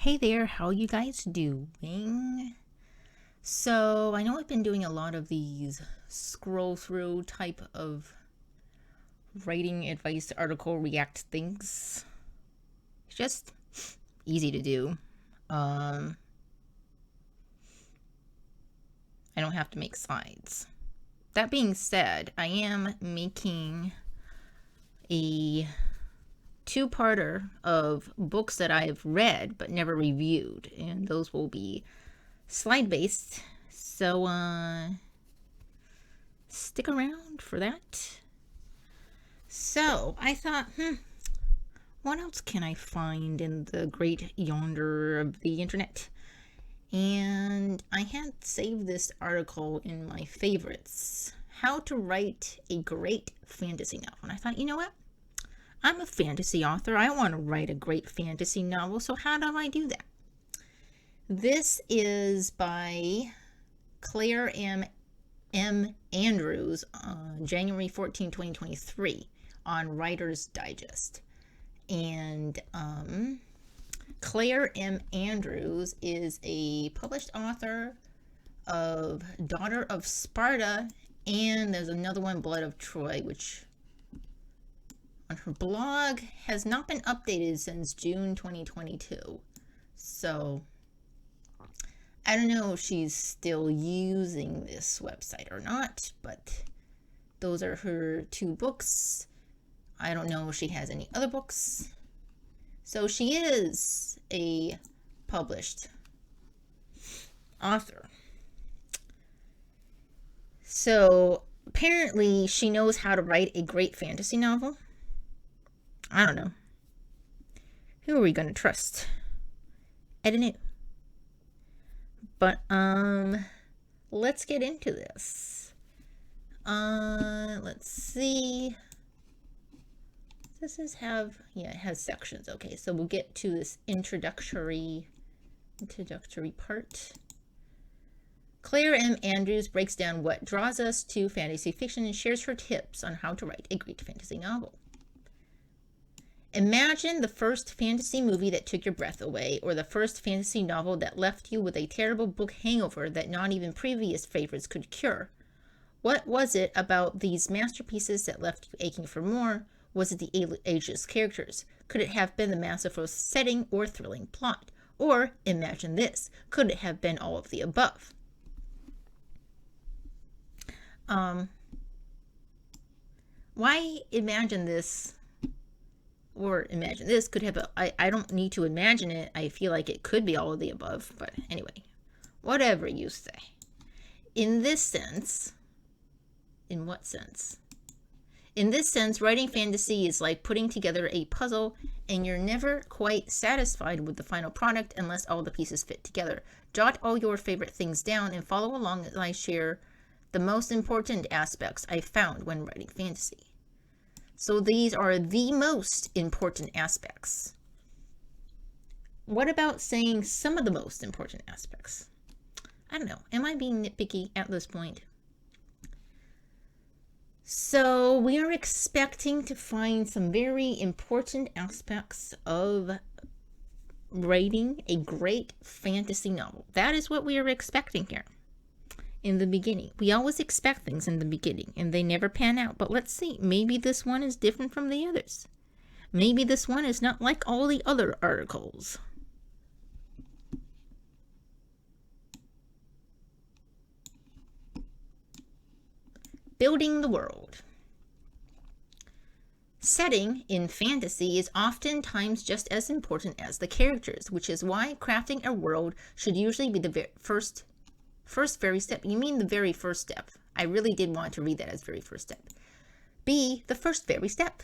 Hey there, how you guys doing? So, I know I've been doing a lot of these scroll through type of writing advice article react things. It's just easy to do. I don't have to make slides. That being said, I am making a two-parter of books that I've read but never reviewed, and those will be slide based. So stick around for that. So I thought, what else can I find in the great yonder of the internet? And I had saved this article in my favorites, how to write a great fantasy novel. And I thought, you know what, I'm a fantasy author. I want to write a great fantasy novel, so how do I do that? This is by Claire M. Andrews on January 14, 2023 on Writer's Digest. And Claire M. Andrews is a published author of Daughter of Sparta, and there's another one, Blood of Troy, which on her blog has not been updated since June 2022. So I don't know if she's still using this website or not, but those are her two books. I don't know if she has any other books. So she is a published author. So apparently she knows how to write a great fantasy novel. I don't know. Who are we going to trust? I don't know. But let's get into this. Let's see. This is it has sections. Okay, so we'll get to this introductory part. Claire M. Andrews breaks down what draws us to fantasy fiction and shares her tips on how to write a great fantasy novel. Imagine the first fantasy movie that took your breath away, or the first fantasy novel that left you with a terrible book hangover that not even previous favorites could cure. What was it about these masterpieces that left you aching for more? Was it the ageless characters? Could it have been the masterful setting or thrilling plot? Or, imagine this, could it have been all of the above? Why imagine this? Or imagine this could have I don't need to imagine it. I feel like it could be all of the above, but anyway, whatever you say. In this sense, in what sense? In this sense, writing fantasy is like putting together a puzzle, and you're never quite satisfied with the final product unless all the pieces fit together. Jot all your favorite things down and follow along as I share the most important aspects I found when writing fantasy. So these are the most important aspects. What about saying some of the most important aspects? I don't know. Am I being nitpicky at this point? So we are expecting to find some very important aspects of writing a great fantasy novel. That is what we are expecting here. In the beginning. We always expect things in the beginning and they never pan out. But let's see. Maybe this one is different from the others. Maybe this one is not like all the other articles. Building the world. Setting in fantasy is oftentimes just as important as the characters, which is why crafting a world should usually be the first very step. You mean the very first step? I really did want to read that as very first step. B, the first very step.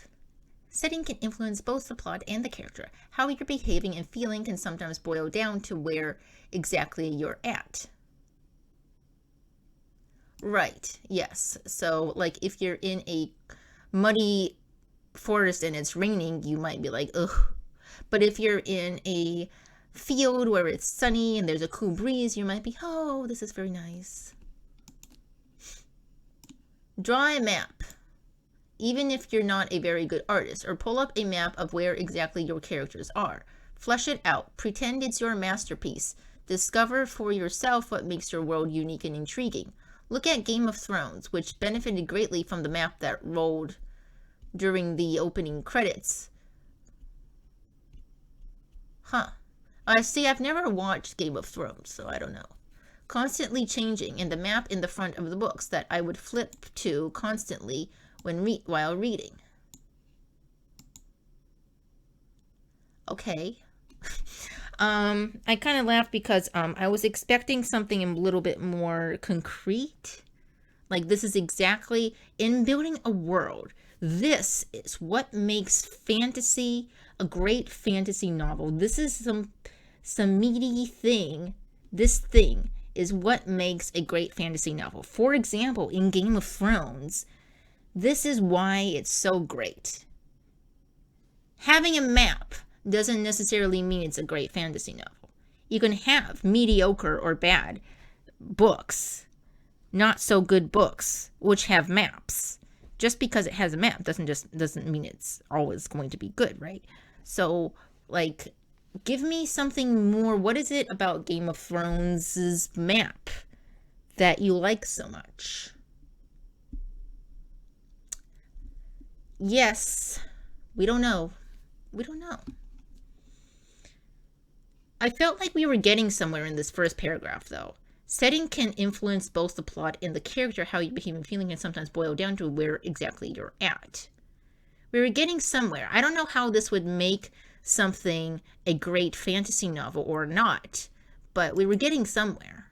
Setting can influence both the plot and the character. How you're behaving and feeling can sometimes boil down to where exactly you're at. Right, yes. So, like, if you're in a muddy forest and it's raining, you might be like, ugh. But if you're in a field where it's sunny and there's a cool breeze, you might be, oh, this is very nice. Draw a map, even if you're not a very good artist, or pull up a map of where exactly your characters are. Flesh it out. Pretend it's your masterpiece. Discover for yourself what makes your world unique and intriguing. Look at Game of Thrones, which benefited greatly from the map that rolled during the opening credits. Huh. I see, I've never watched Game of Thrones, so I don't know. Constantly changing, and the map in the front of the books that I would flip to constantly while reading. Okay. I kind of laughed because I was expecting something a little bit more concrete. Like, this is exactly in building a world. This is what makes fantasy a great fantasy novel. This is some meaty thing. This thing is what makes a great fantasy novel. For example, in Game of Thrones, this is why it's so great. Having a map doesn't necessarily mean it's a great fantasy novel. You can have mediocre or bad books, not so good books, which have maps. Just because it has a map doesn't mean it's always going to be good, right? So, like, give me something more. What is it about Game of Thrones' map that you like so much? Yes, we don't know. We don't know. I felt like we were getting somewhere in this first paragraph, though. Setting can influence both the plot and the character. How you behave and feeling can sometimes boil down to where exactly you're at. We were getting somewhere. I don't know how this would make something a great fantasy novel or not, but we were getting somewhere.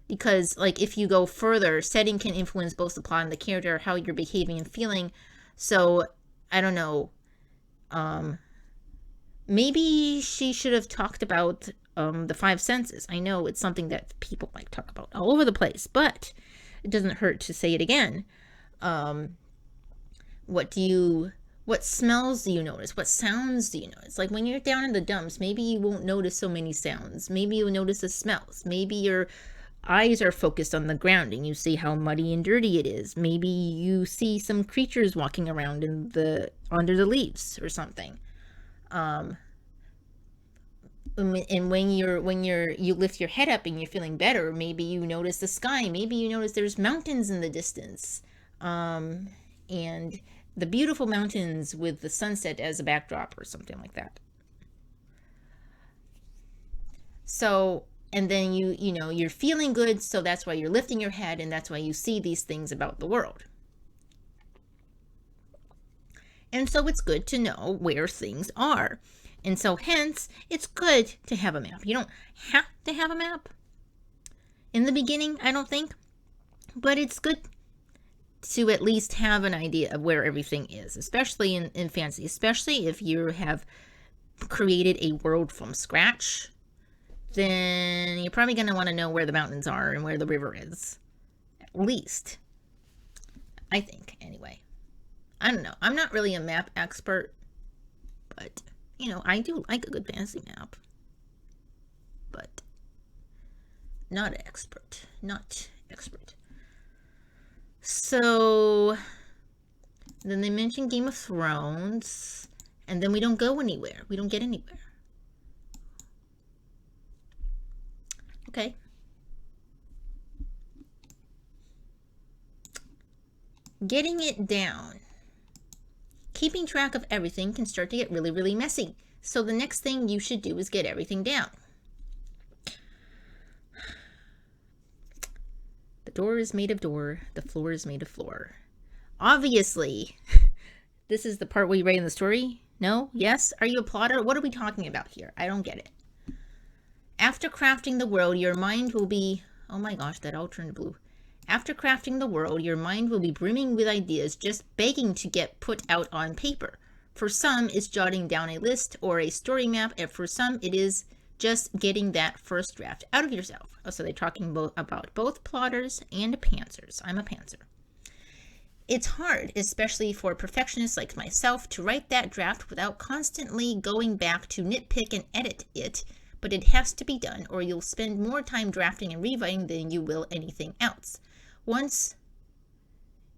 Because, like, if you go further, setting can influence both the plot and the character, how you're behaving and feeling. So, I don't know. Maybe she should have talked about the five senses. I know it's something that people like talk about all over the place, but it doesn't hurt to say it again. What smells do you notice? What sounds do you notice? Like, when you're down in the dumps, maybe you won't notice so many sounds. Maybe you'll notice the smells. Maybe your eyes are focused on the ground and you see how muddy and dirty it is. Maybe you see some creatures walking around under the leaves or something. And when you lift your head up and you're feeling better, maybe you notice the sky. Maybe you notice there's mountains in the distance. And the beautiful mountains with the sunset as a backdrop or something like that. So, and then you're feeling good, so that's why you're lifting your head, and that's why you see these things about the world. And so it's good to know where things are. And so hence, it's good to have a map. You don't have to have a map in the beginning, I don't think, but it's good to at least have an idea of where everything is, especially in fantasy, especially if you have created a world from scratch. Then you're probably going to want to know where the mountains are and where the river is. At least. I think, anyway. I don't know. I'm not really a map expert, but, I do like a good fantasy map. But not expert. Not expert. So, then they mention Game of Thrones, and then we don't go anywhere. We don't get anywhere. Okay. Getting it down. Keeping track of everything can start to get really, really messy. So the next thing you should do is get everything down. The door is made of door. The floor is made of floor. Obviously, this is the part where you write in the story. No? Yes? Are you a plotter? What are we talking about here? I don't get it. After crafting the world, your mind will be... Oh my gosh, that all turned blue. After crafting the world, your mind will be brimming with ideas just begging to get put out on paper. For some, it's jotting down a list or a story map, and for some, it is just getting that first draft out of yourself. Oh, so they're talking about both plotters and pantsers. I'm a pantser. It's hard, especially for perfectionists like myself, to write that draft without constantly going back to nitpick and edit it, but it has to be done, or you'll spend more time drafting and rewriting than you will anything else. Once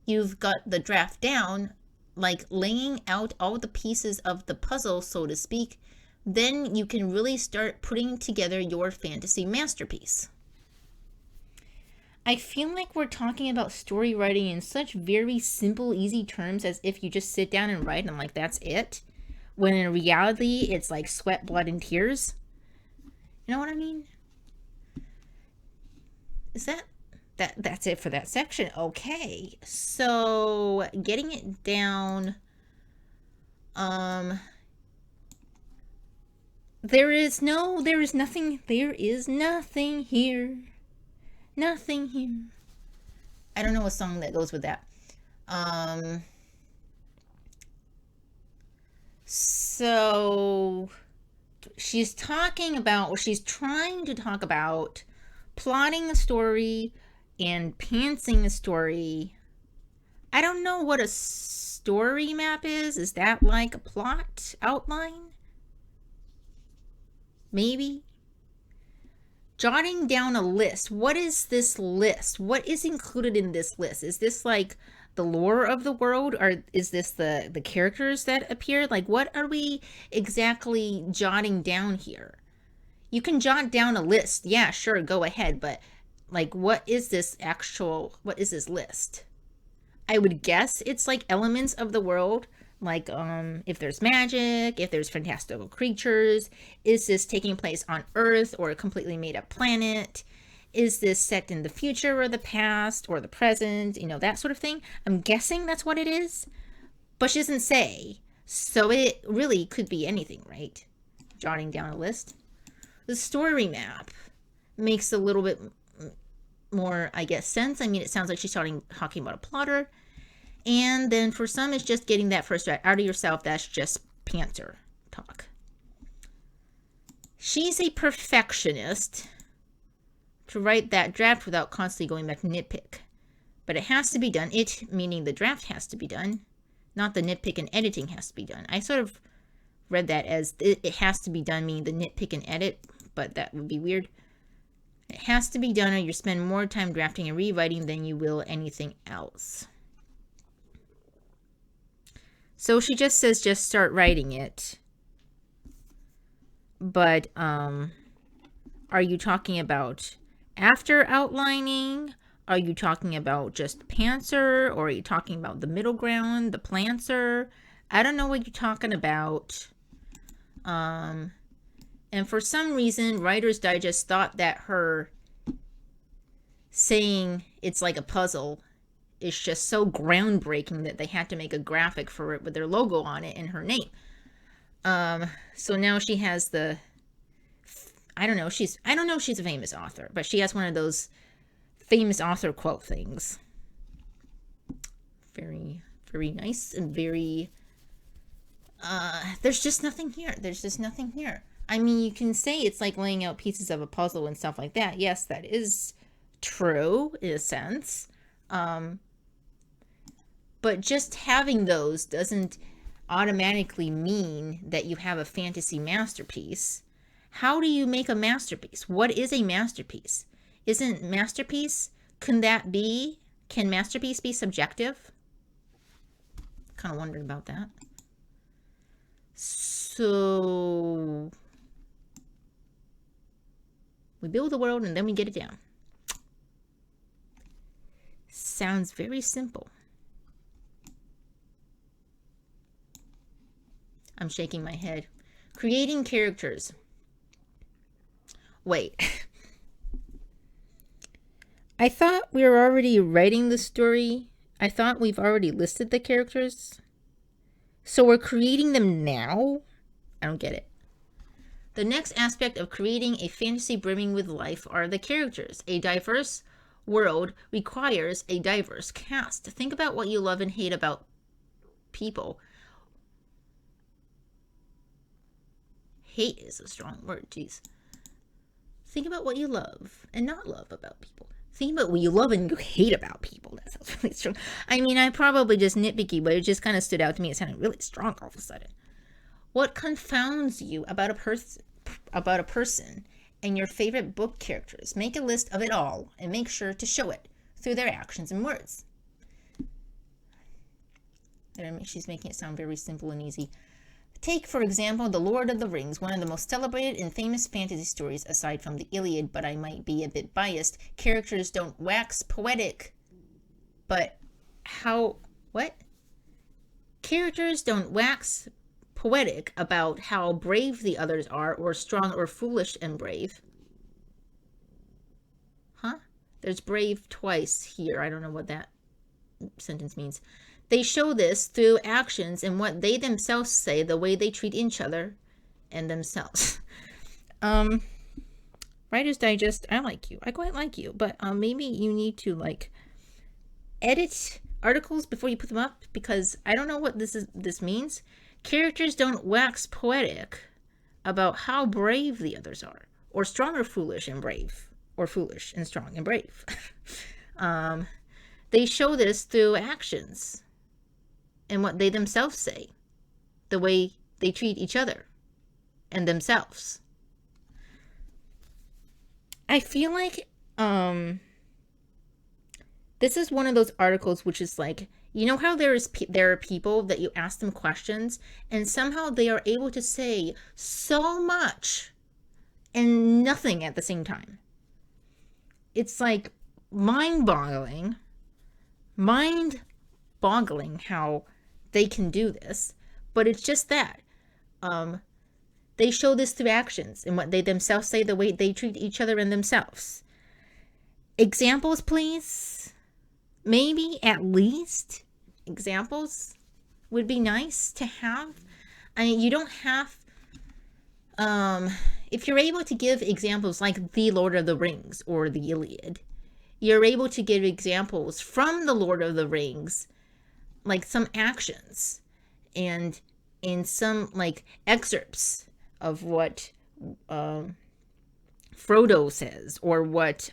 you've got the draft down, like laying out all the pieces of the puzzle, so to speak, then you can really start putting together your fantasy masterpiece. I feel like we're talking about story writing in such very simple, easy terms as if you just sit down and write and like that's it. When in reality, it's like sweat, blood, and tears. You know what I mean? Is that's it for that section? Okay. So getting it down, there is nothing here. Nothing here. I don't know a song that goes with that. So she's trying to talk about plotting a story and pantsing a story. I don't know what a story map is. Is that like a plot outline? Maybe. Jotting down a list. What is this list? What is included in this list? Is this like the lore of the world, or is this the characters that appear? Like, what are we exactly jotting down here? You can jot down a list. Yeah, sure, go ahead. But like, what is this list? I would guess it's like elements of the world. Like, if there's magic, if there's fantastical creatures, is this taking place on Earth or a completely made up planet? Is this set in the future or the past or the present? That sort of thing. I'm guessing that's what it is, but she doesn't say. So it really could be anything, right? Jotting down a list. The story map makes a little bit more, I guess, sense. I mean, it sounds like she's talking about a plotter. And then for some, it's just getting that first draft out of yourself. That's just pantser talk. She's a perfectionist to write that draft without constantly going back to nitpick. But it has to be done. It, meaning the draft has to be done. Not the nitpick and editing has to be done. I sort of read that as it has to be done, meaning the nitpick and edit. But that would be weird. It has to be done or you spend more time drafting and rewriting than you will anything else. So she just says just start writing it. But are you talking about after outlining? Are you talking about just pantser? Or are you talking about the middle ground, the plantser? I don't know what you're talking about. And for some reason, Writer's Digest thought that her saying it's like a puzzle is just so groundbreaking that they had to make a graphic for it with their logo on it and her name. So now she has I don't know if she's a famous author, but she has one of those famous author quote things. Very, very nice and very, there's just nothing here. I mean, you can say it's like laying out pieces of a puzzle and stuff like that. Yes, that is true in a sense. But just having those doesn't automatically mean that you have a fantasy masterpiece. How do you make a masterpiece? What is a masterpiece? Can masterpiece be subjective? Kind of wondered about that. So we build the world and then we get it down. Sounds very simple. I'm shaking my head. Creating characters. Wait. I thought we were already writing the story. I thought we've already listed the characters. So we're creating them now? I don't get it. The next aspect of creating a fantasy brimming with life are the characters. A diverse world requires a diverse cast. Think about what you love and hate about people. Hate is a strong word, jeez. Think about what you love and not love about people. Think about what you love and you hate about people. That sounds really strong. I mean, I probably just nitpicky, but it just kind of stood out to me. It sounded really strong all of a sudden. What confounds you about a person and your favorite book characters? Make a list of it all and make sure to show it through their actions and words. She's making it sound very simple and easy. Take, for example, The Lord of the Rings, one of the most celebrated and famous fantasy stories aside from the Iliad, but I might be a bit biased. Characters don't wax poetic, but how... What? Characters don't wax poetic about how brave the others are, or strong or foolish and brave. Huh? There's brave twice here. I don't know what that sentence means. They show this through actions and what they themselves say, the way they treat each other and themselves. Writer's Digest, I like you. I quite like you, but maybe you need to like edit articles before you put them up, because I don't know what this means. Characters don't wax poetic about how brave the others are, or strong or foolish and brave, or foolish and strong and brave. They show this through actions and what they themselves say, the way they treat each other and themselves. I feel like this is one of those articles which is like, you know how there are people that you ask them questions and somehow they are able to say so much and nothing at the same time. It's like mind-boggling how they can do this, but it's just that. They show this through actions and what they themselves say, the way they treat each other and themselves. Examples, please. Maybe at least examples would be nice to have. I mean, you don't have, if you're able to give examples like The Lord of the Rings or the Iliad, you're able to give examples from The Lord of the Rings, like some actions and in some like excerpts of what Frodo says, or what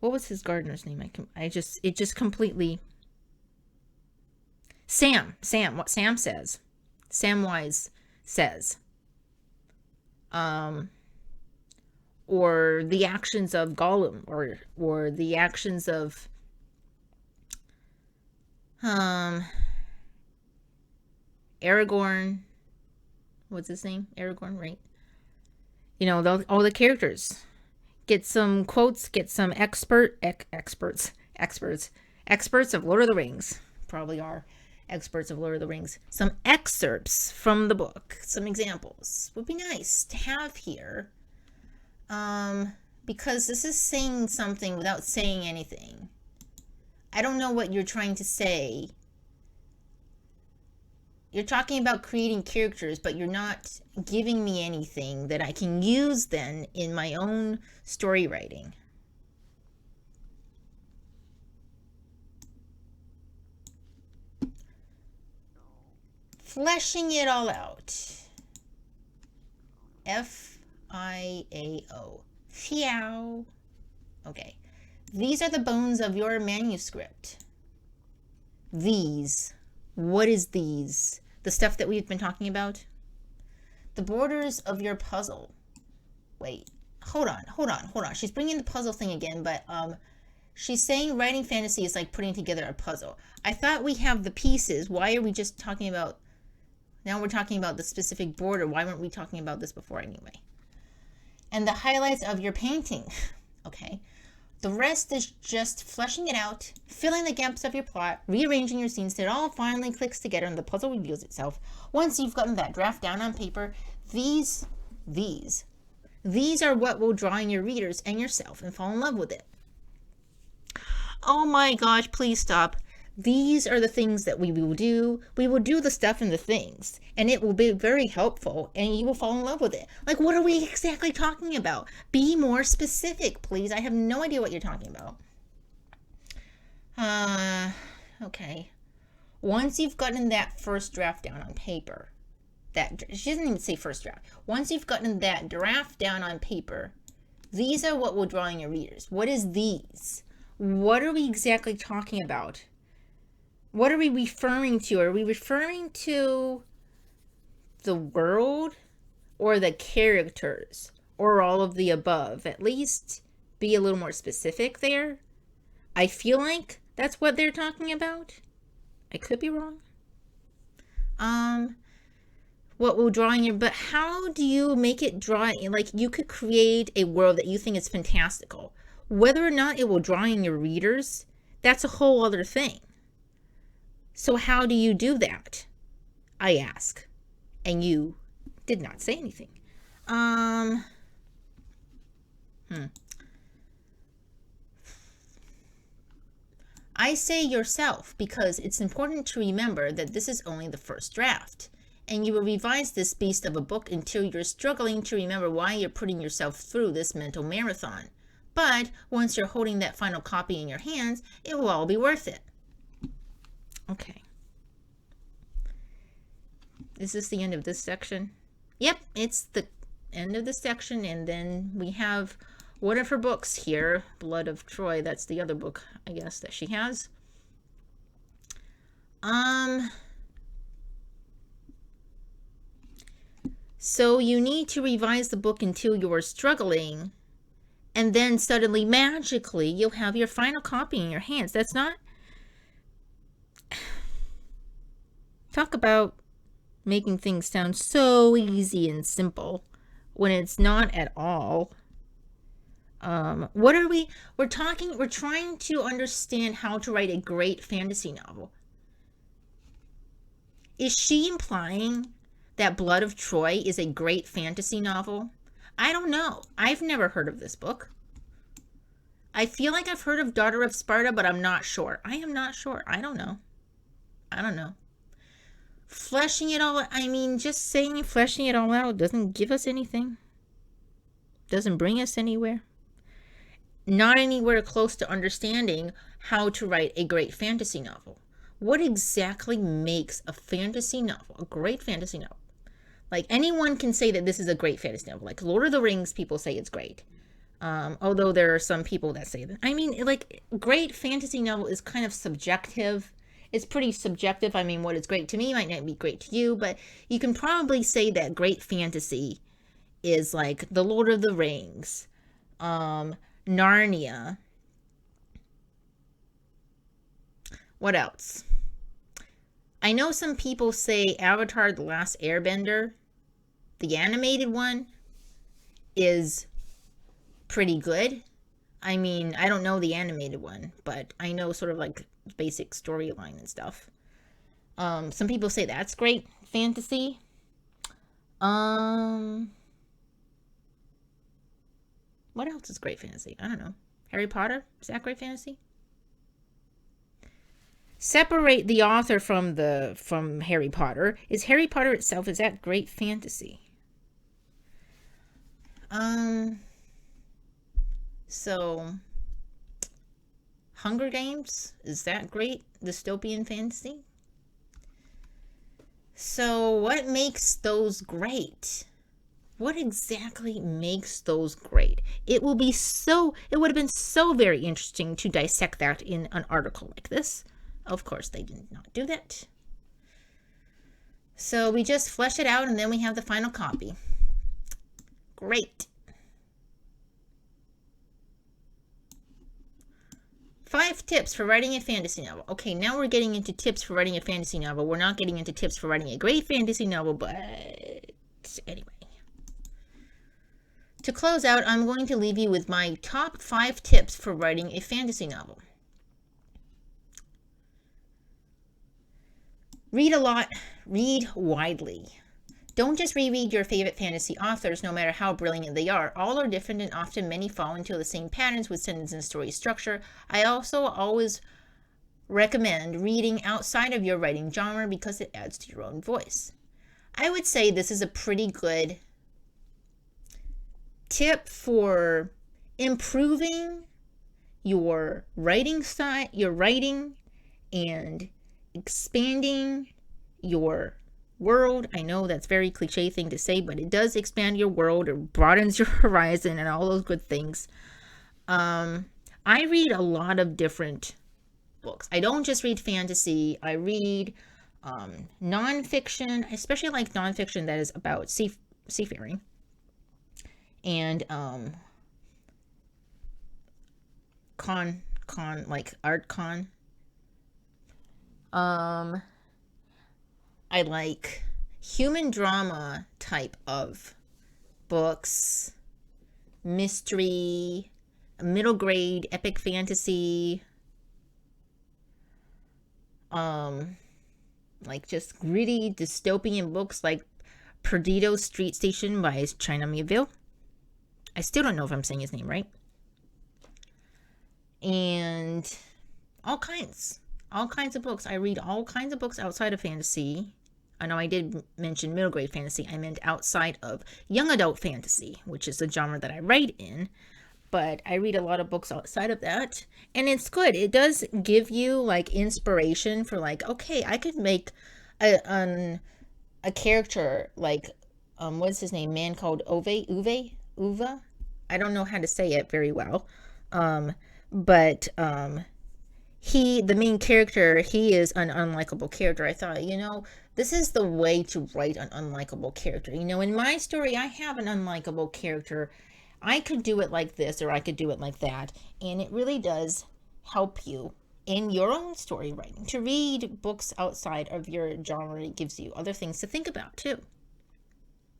was his gardener's name? It just completely... what Sam says. Samwise says. Or the actions of Gollum, or the actions of Aragorn. What's his name? Aragorn, right? You know, all the characters. Get some quotes, get some experts of Lord of the Rings. Probably are experts of Lord of the Rings. Some excerpts from the book, some examples would be nice to have here. Because this is saying something without saying anything. I don't know what you're trying to say. You're talking about creating characters, but you're not giving me anything that I can use then in my own story writing. Fleshing it all out. F-I-A-O. Fiao. Okay. These are the bones of your manuscript. These. What is these? The stuff that we've been talking about? The borders of your puzzle. Wait. Hold on. She's bringing the puzzle thing again, but she's saying writing fantasy is like putting together a puzzle. I thought we have the pieces. Why are we just talking about... Now we're talking about the specific border. Why weren't we talking about this before anyway? And the highlights of your painting. Okay. The rest is just fleshing it out, filling the gaps of your plot, rearranging your scenes so it all finally clicks together and the puzzle reveals itself. Once you've gotten that draft down on paper, these are what will draw in your readers and yourself and fall in love with it. Oh my gosh, please stop. These are the things that we will do. We will do the stuff and the things, and it will be very helpful, and you will fall in love with it. Like, what are we exactly talking about? Be more specific, please. I have no idea what you're talking about. Okay. Once you've gotten that first draft down on paper, she doesn't even say first draft. Once you've gotten that draft down on paper, these are what will draw in your readers. What is these? What are we exactly talking about? What are we referring to? Are we referring to the world or the characters or all of the above? At least be a little more specific there. I feel like that's what they're talking about. I could be wrong. What will draw in your, but how do you make it draw in? Like, you could create a world that you think is fantastical. Whether or not it will draw in your readers, that's a whole other thing. So how do you do that? I ask. And you did not say anything. I say yourself, because it's important to remember that this is only the first draft, and you will revise this beast of a book until you're struggling to remember why you're putting yourself through this mental marathon. But once you're holding that final copy in your hands, it will all be worth it. Okay. Is this the end of this section? Yep, it's the end of the section, and then we have one of her books here, Blood of Troy. That's the other book, I guess, that she has. So you need to revise the book until you're struggling, and then suddenly, magically, you'll have your final copy in your hands. That's not... Talk about making things sound so easy and simple when it's not at all. What are we... We're trying to understand how to write a great fantasy novel. Is she implying that Blood of Troy is a great fantasy novel? I don't know. I've never heard of this book. I feel like I've heard of Daughter of Sparta, but I'm not sure. I am not sure. I don't know. Fleshing it all... I mean, just saying fleshing it all out doesn't give us anything. Doesn't bring us anywhere. Not anywhere close to understanding how to write a great fantasy novel. What exactly makes a fantasy novel a great fantasy novel? Like, anyone can say that this is a great fantasy novel. Like, Lord of the Rings, people say it's great. Although there are some people that say that. I mean, like, great fantasy novel is kind of subjective. It's pretty subjective. I mean, what is great to me might not be great to you. But you can probably say that great fantasy is like The Lord of the Rings, Narnia. What else? I know some people say Avatar: The Last Airbender, the animated one, is pretty good. I mean, I don't know the animated one, but I know sort of like basic storyline and stuff. Some people say that's great fantasy. What else is great fantasy? I don't know. Harry Potter? Is that great fantasy? Separate the author from Harry Potter. Is Harry Potter itself, is that great fantasy? So Hunger Games, is that great dystopian fantasy? So what makes those great? What exactly makes those great? It would have been so very interesting to dissect that in an article like this. Of course, they did not do that. So we just flesh it out, and then we have the final copy. Great. 5 tips for writing a fantasy novel. Okay, now we're getting into tips for writing a fantasy novel. We're not getting into tips for writing a great fantasy novel, but anyway. To close out, I'm going to leave you with my top 5 tips for writing a fantasy novel. Read a lot, read widely. Don't just reread your favorite fantasy authors, no matter how brilliant they are. All are different, and often many fall into the same patterns with sentence and story structure. I also always recommend reading outside of your writing genre because it adds to your own voice. I would say this is a pretty good tip for improving your writing style, and expanding your world. I know that's a very cliche thing to say, but it does expand your world. It broadens your horizon and all those good things. I read a lot of different books. I don't just read fantasy. I read nonfiction, especially like nonfiction that is about seafaring, and like art con. Um, I like human drama type of books, mystery, middle grade epic fantasy, um, like just gritty dystopian books like Perdido Street Station by China Miéville. I still don't know if I'm saying his name right. And all kinds of books. I read all kinds of books outside of fantasy. I know I did mention middle grade fantasy. I meant outside of young adult fantasy, which is the genre that I write in. But I read a lot of books outside of that, and it's good. It does give you like inspiration for like, okay, I could make a character like what's his name? Man called Uva. I don't know how to say it very well. Um, but the main character, he is an unlikable character. I thought, this is the way to write an unlikable character. In my story, I have an unlikable character. I could do it like this, or I could do it like that. And it really does help you in your own story writing. To read books outside of your genre, it gives you other things to think about too.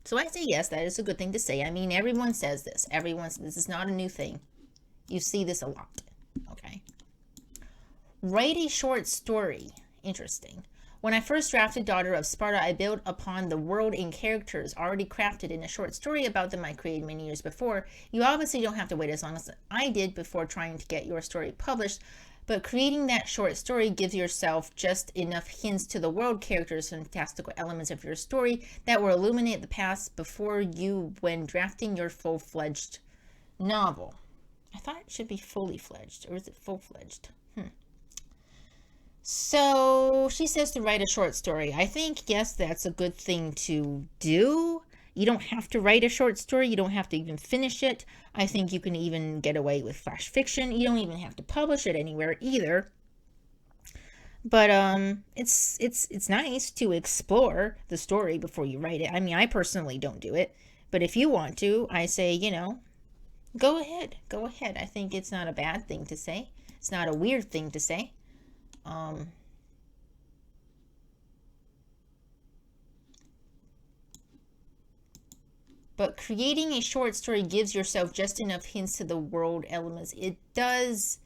So I say yes, that is a good thing to say. I mean, everyone says this. This is not a new thing. You see this a lot. Okay. Write a short story. Interesting. When I first drafted Daughter of Sparta, I built upon the world and characters already crafted in a short story about them I created many years before. You obviously don't have to wait as long as I did before trying to get your story published, but creating that short story gives yourself just enough hints to the world, characters, and fantastical elements of your story that will illuminate the past before you when drafting your full-fledged novel. I thought it should be fully fledged, or is it full-fledged? So she says to write a short story. I think, yes, that's a good thing to do. You don't have to write a short story. You don't have to even finish it. I think you can even get away with flash fiction. You don't even have to publish it anywhere either. But it's nice to explore the story before you write it. I mean, I personally don't do it, but if you want to, I say, go ahead. Go ahead. I think it's not a bad thing to say. It's not a weird thing to say. But creating a short story gives yourself just enough hints to the world elements. It does,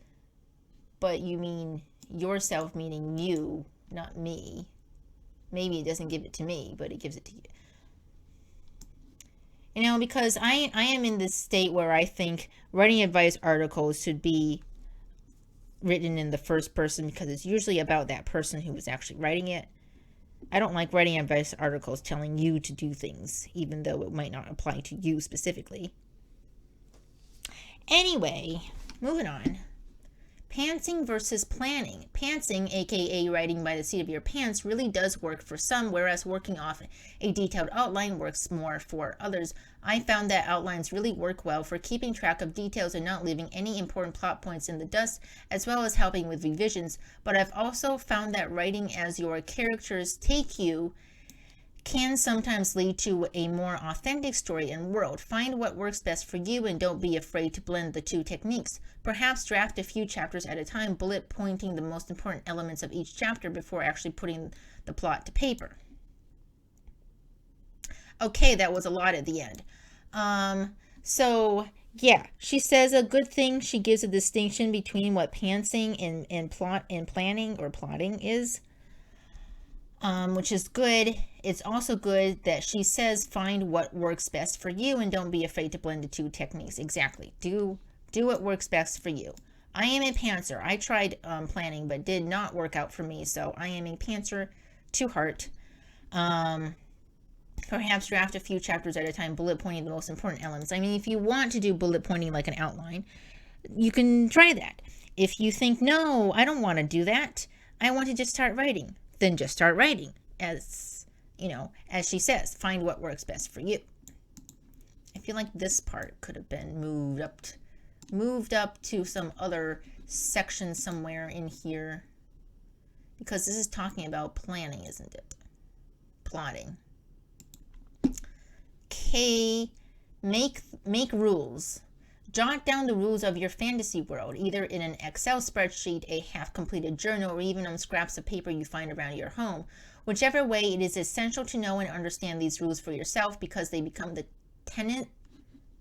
but you mean yourself, meaning you, not me. Maybe it doesn't give it to me, but it gives it to you. Because I am in this state where I think writing advice articles should be written in the first person because it's usually about that person who was actually writing it. I don't like writing advice articles telling you to do things, even though it might not apply to you specifically. Anyway, moving on. Pantsing versus planning. Pantsing, aka writing by the seat of your pants, really does work for some, whereas working off a detailed outline works more for others. I found that outlines really work well for keeping track of details and not leaving any important plot points in the dust, as well as helping with revisions. But I've also found that writing as your characters take you can sometimes lead to a more authentic story and world. Find what works best for you and don't be afraid to blend the two techniques. Perhaps draft a few chapters at a time, bullet pointing the most important elements of each chapter before actually putting the plot to paper. Okay, that was a lot at the end. So yeah, she says a good thing. She gives a distinction between what pantsing and plot and planning or plotting is. Which is good. It's also good that she says find what works best for you and don't be afraid to blend the two techniques. Exactly. Do what works best for you. I am a pantser. I tried planning but did not work out for me, so I am a pantser to heart. Perhaps draft a few chapters at a time, bullet pointing the most important elements. I mean, if you want to do bullet pointing like an outline, you can try that. If you think, no, I don't want to do that, I want to just start writing, then just start writing. As she says, find what works best for you. I feel like this part could have been moved up to some other section somewhere in here, because this is talking about planning, isn't it? Plotting. Okay, make rules. Jot down the rules of your fantasy world, either in an Excel spreadsheet, a half-completed journal, or even on scraps of paper you find around your home. Whichever way, it is essential to know and understand these rules for yourself because they become the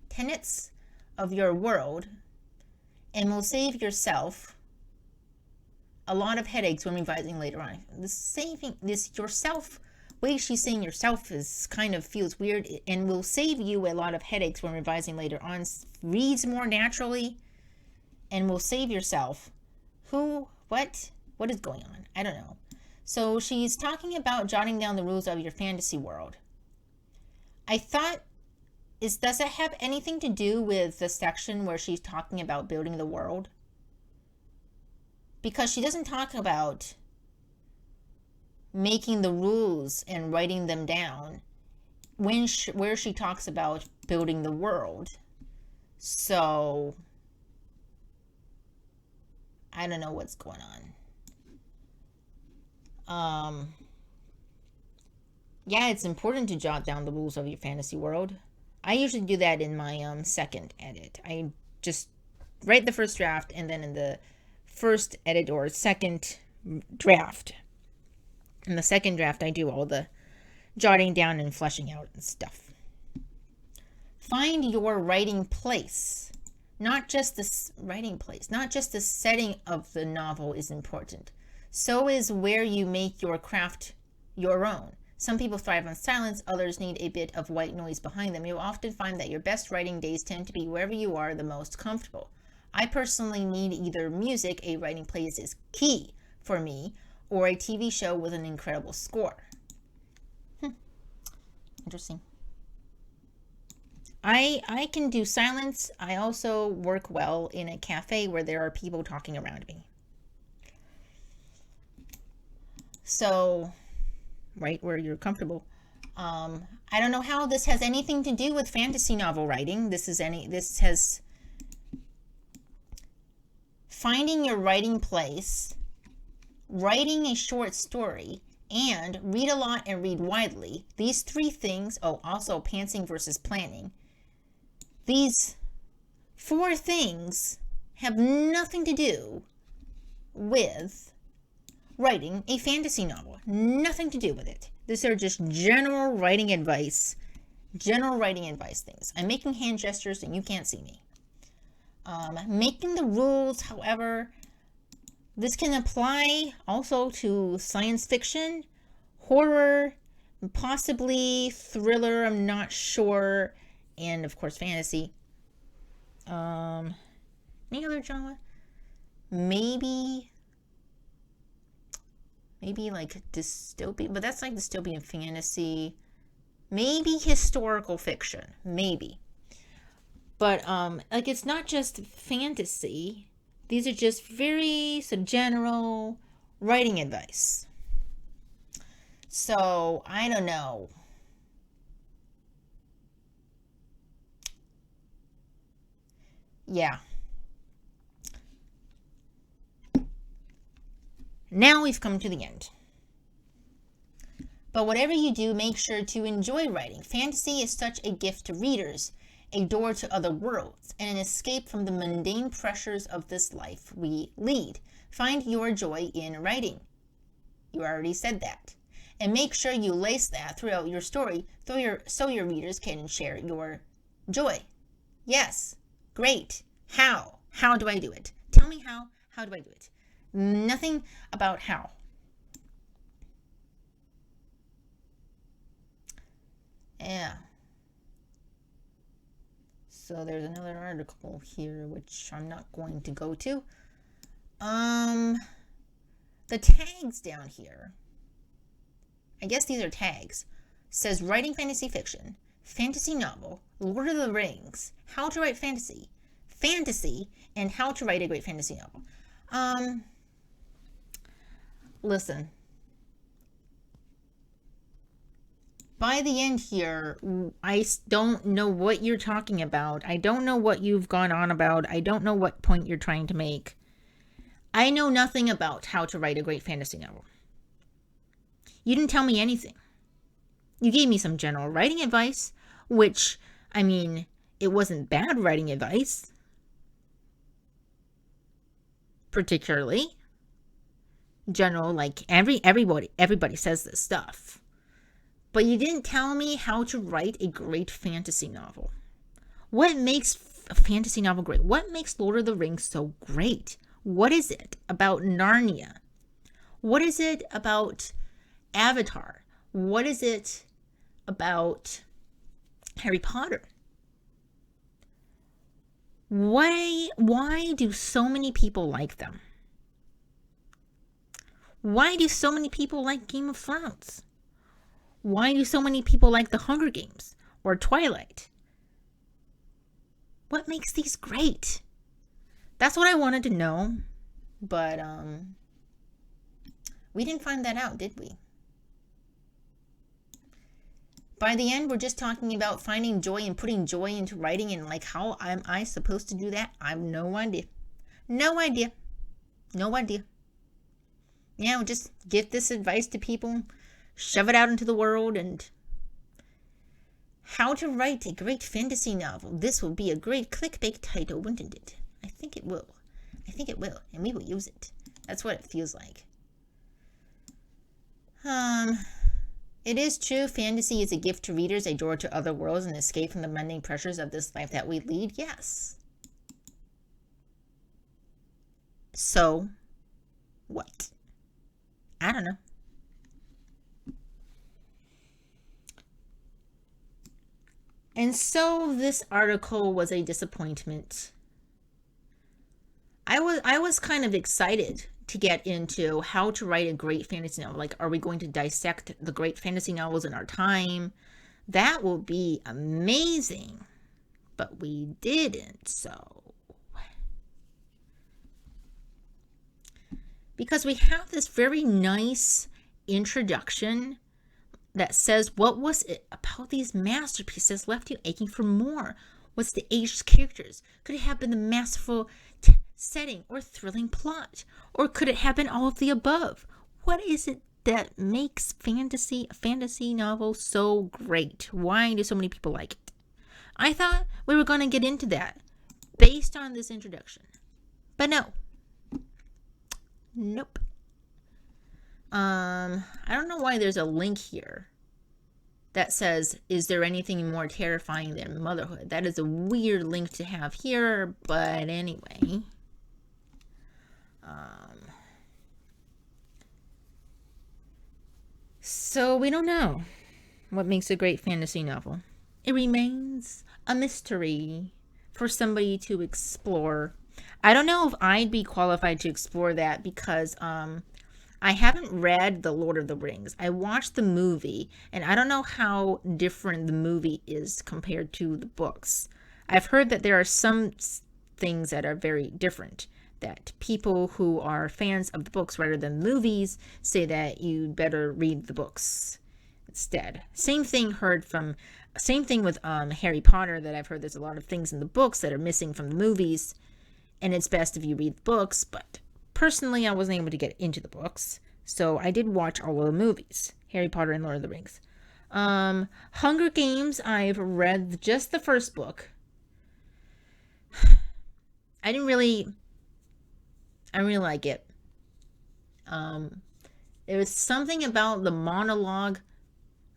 tenets of your world and will save yourself a lot of headaches when revising later on. This yourself, way she's saying yourself is kind of feels weird and will save you a lot of headaches when revising later on. Reads more naturally and will save yourself. What is going on? I don't know. So she's talking about jotting down the rules of your fantasy world. I thought, does that have anything to do with the section where she's talking about building the world? Because she doesn't talk about making the rules and writing them down where she talks about building the world. So I don't know what's going on. Yeah, it's important to jot down the rules of your fantasy world. I usually do that in my second edit. I just write the first draft, and then in the first edit or second draft, in the second draft, I do all the jotting down and fleshing out and stuff. Find your writing place. Not just the writing place, not just the setting of the novel is important. So is where you make your craft your own. Some people thrive on silence, others need a bit of white noise behind them. You'll often find that your best writing days tend to be wherever you are the most comfortable. I personally need either music, a writing place is key for me, or a TV show with an incredible score. Interesting. I can do silence. I also work well in a cafe where there are people talking around me. So, right where you're comfortable. I don't know how this has anything to do with fantasy novel writing. This has finding your writing place, writing a short story, and read a lot and read widely. These three things, also pantsing versus planning. These four things have nothing to do with writing a fantasy novel. Nothing to do with it. These are just general writing advice things. I'm making hand gestures and you can't see me. Making the rules, however, this can apply also to science fiction, horror, possibly thriller, I'm not sure, and of course fantasy. Any other genre? Maybe like dystopian, but that's like dystopian fantasy. Maybe historical fiction, maybe. But like it's not just fantasy. These are just very general writing advice. So I don't know. Yeah. Now we've come to the end. But whatever you do, make sure to enjoy writing. Fantasy is such a gift to readers, a door to other worlds, and an escape from the mundane pressures of this life we lead. Find your joy in writing. You already said that. And make sure you lace that throughout your story so your readers can share your joy. Yes, great. How? How do I do it? Tell me how. How do I do it? Nothing about how. Yeah. So there's another article here which I'm not going to go to. The tags down here, I guess these are tags, says writing fantasy fiction, fantasy novel, Lord of the Rings, how to write fantasy, and how to write a great fantasy novel. Listen. By the end here, I don't know what you're talking about. I don't know what you've gone on about. I don't know what point you're trying to make. I know nothing about how to write a great fantasy novel. You didn't tell me anything. You gave me some general writing advice, which, I mean, it wasn't bad writing advice. particularly. General, like everybody says this stuff. But you didn't tell me how to write a great fantasy novel. What makes a fantasy novel great? What makes Lord of the Rings so great? What is it about Narnia? What is it about Avatar? What is it about Harry Potter? Why do so many people like them? Why do so many people like Game of Thrones? Why do so many people like The Hunger Games or Twilight? What makes these great? That's what I wanted to know, but we didn't find that out, did we? By the end, we're just talking about finding joy and putting joy into writing, and like, how am I supposed to do that? I have no idea. No idea. No idea. Yeah, we'll just give this advice to people, shove it out into the world, and how to write a great fantasy novel. This will be a great clickbait title, wouldn't it? I think it will. I think it will, and we will use it. That's what it feels like. It is true, fantasy is a gift to readers, a door to other worlds, and escape from the mundane pressures of this life that we lead. Yes. So, what? I don't know. And so this article was a disappointment. I was kind of excited to get into how to write a great fantasy novel. Like, are we going to dissect the great fantasy novels in our time? That will be amazing. But we didn't, so. Because we have this very nice introduction that says, what was it about these masterpieces left you aching for more? What's the aged characters? Could it have been the masterful setting or thrilling plot? Or could it have been all of the above? What is it that makes a fantasy novel so great? Why do so many people like it? I thought we were going to get into that based on this introduction. But no. Nope. I don't know why there's a link here that says, is there anything more terrifying than motherhood? That is a weird link to have here, but anyway. So we don't know what makes a great fantasy novel. It remains a mystery for somebody to explore. I don't know if I'd be qualified to explore that because I haven't read The Lord of the Rings. I watched the movie, and I don't know how different the movie is compared to the books. I've heard that there are some things that are very different, that people who are fans of the books rather than movies say that you better read the books instead. Same thing with Harry Potter, that I've heard there's a lot of things in the books that are missing from the movies, and it's best if you read the books, but personally, I wasn't able to get into the books, so I did watch all of the movies, Harry Potter and Lord of the Rings. Hunger Games, I've read just the first book. I didn't really like it. There was something about the monologue,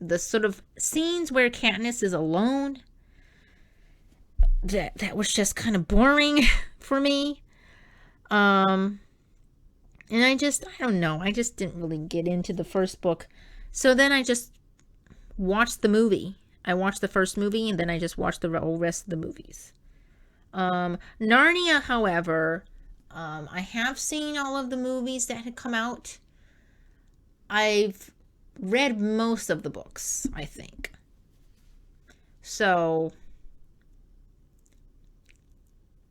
the sort of scenes where Katniss is alone, that was just kind of boring for me. And I don't know. I just didn't really get into the first book. So then I just watched the movie. I watched the first movie, and then I just watched the whole rest of the movies. Narnia, however, I have seen all of the movies that had come out. I've read most of the books, I think. So,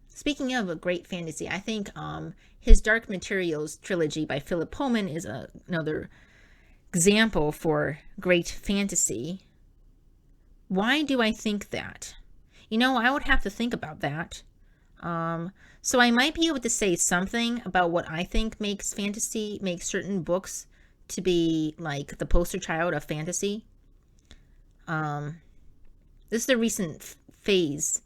speaking of a great fantasy, I think his Dark Materials trilogy by Philip Pullman is another example for great fantasy. Why do I think that? I would have to think about that. So I might be able to say something about what I think makes certain books to be like the poster child of fantasy. This is the recent phase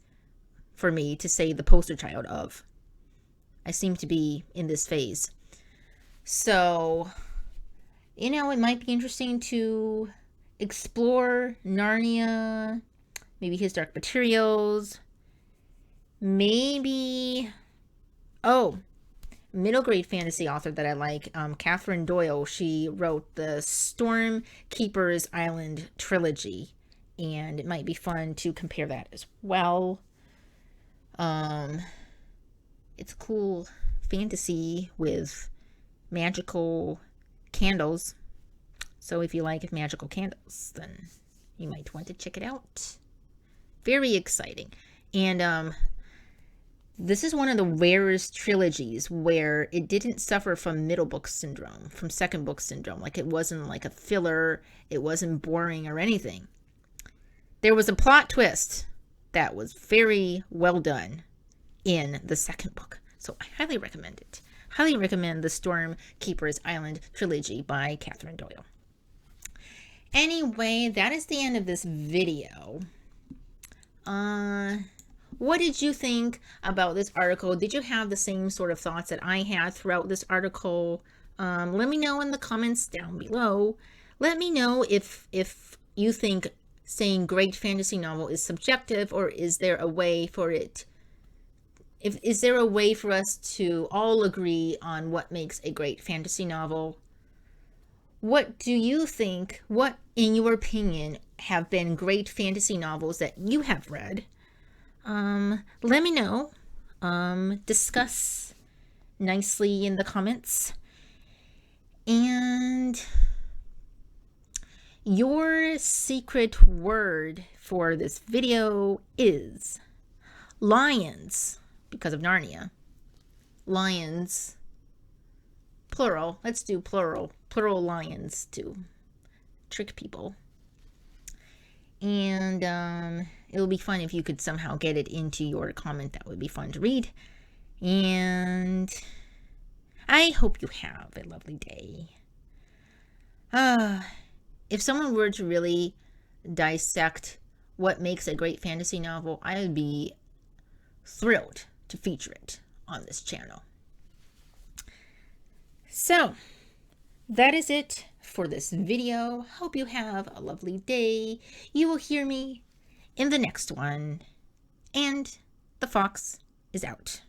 for me to say the poster child of. I seem to be in this phase. So, you know, it might be interesting to explore Narnia, maybe his Dark Materials, maybe, oh, middle grade fantasy author that I like, Catherine Doyle. She wrote the Storm Keeper's Island trilogy, and it might be fun to compare that as well. It's cool fantasy with magical candles. So if you like magical candles, then you might want to check it out. Very exciting. And this is one of the rarest trilogies where it didn't suffer from middle book syndrome, from second book syndrome. Like, it wasn't like a filler, it wasn't boring or anything. There was a plot twist that was very well done in the second book. So I highly recommend it. Highly recommend the Storm Keeper's Island trilogy by Catherine Doyle. Anyway, that is the end of this video. What did you think about this article? Did you have the same sort of thoughts that I had throughout this article? Let me know in the comments down below. Let me know if you think saying great fantasy novel is subjective, or is there a way for it, is there a way for us to all agree on what makes a great fantasy novel? What do you think, what in your opinion have been great fantasy novels that you have read? Let me know. Discuss nicely in the comments. And your secret word for this video is lions, because of Narnia. Lions, plural. Let's do plural. Plural lions to trick people. And it'll be fun if you could somehow get it into your comment. That would be fun to read. And I hope you have a lovely day. If someone were to really dissect what makes a great fantasy novel, I would be thrilled to feature it on this channel. So, that is it for this video. Hope you have a lovely day. You will hear me in the next one. And the fox is out.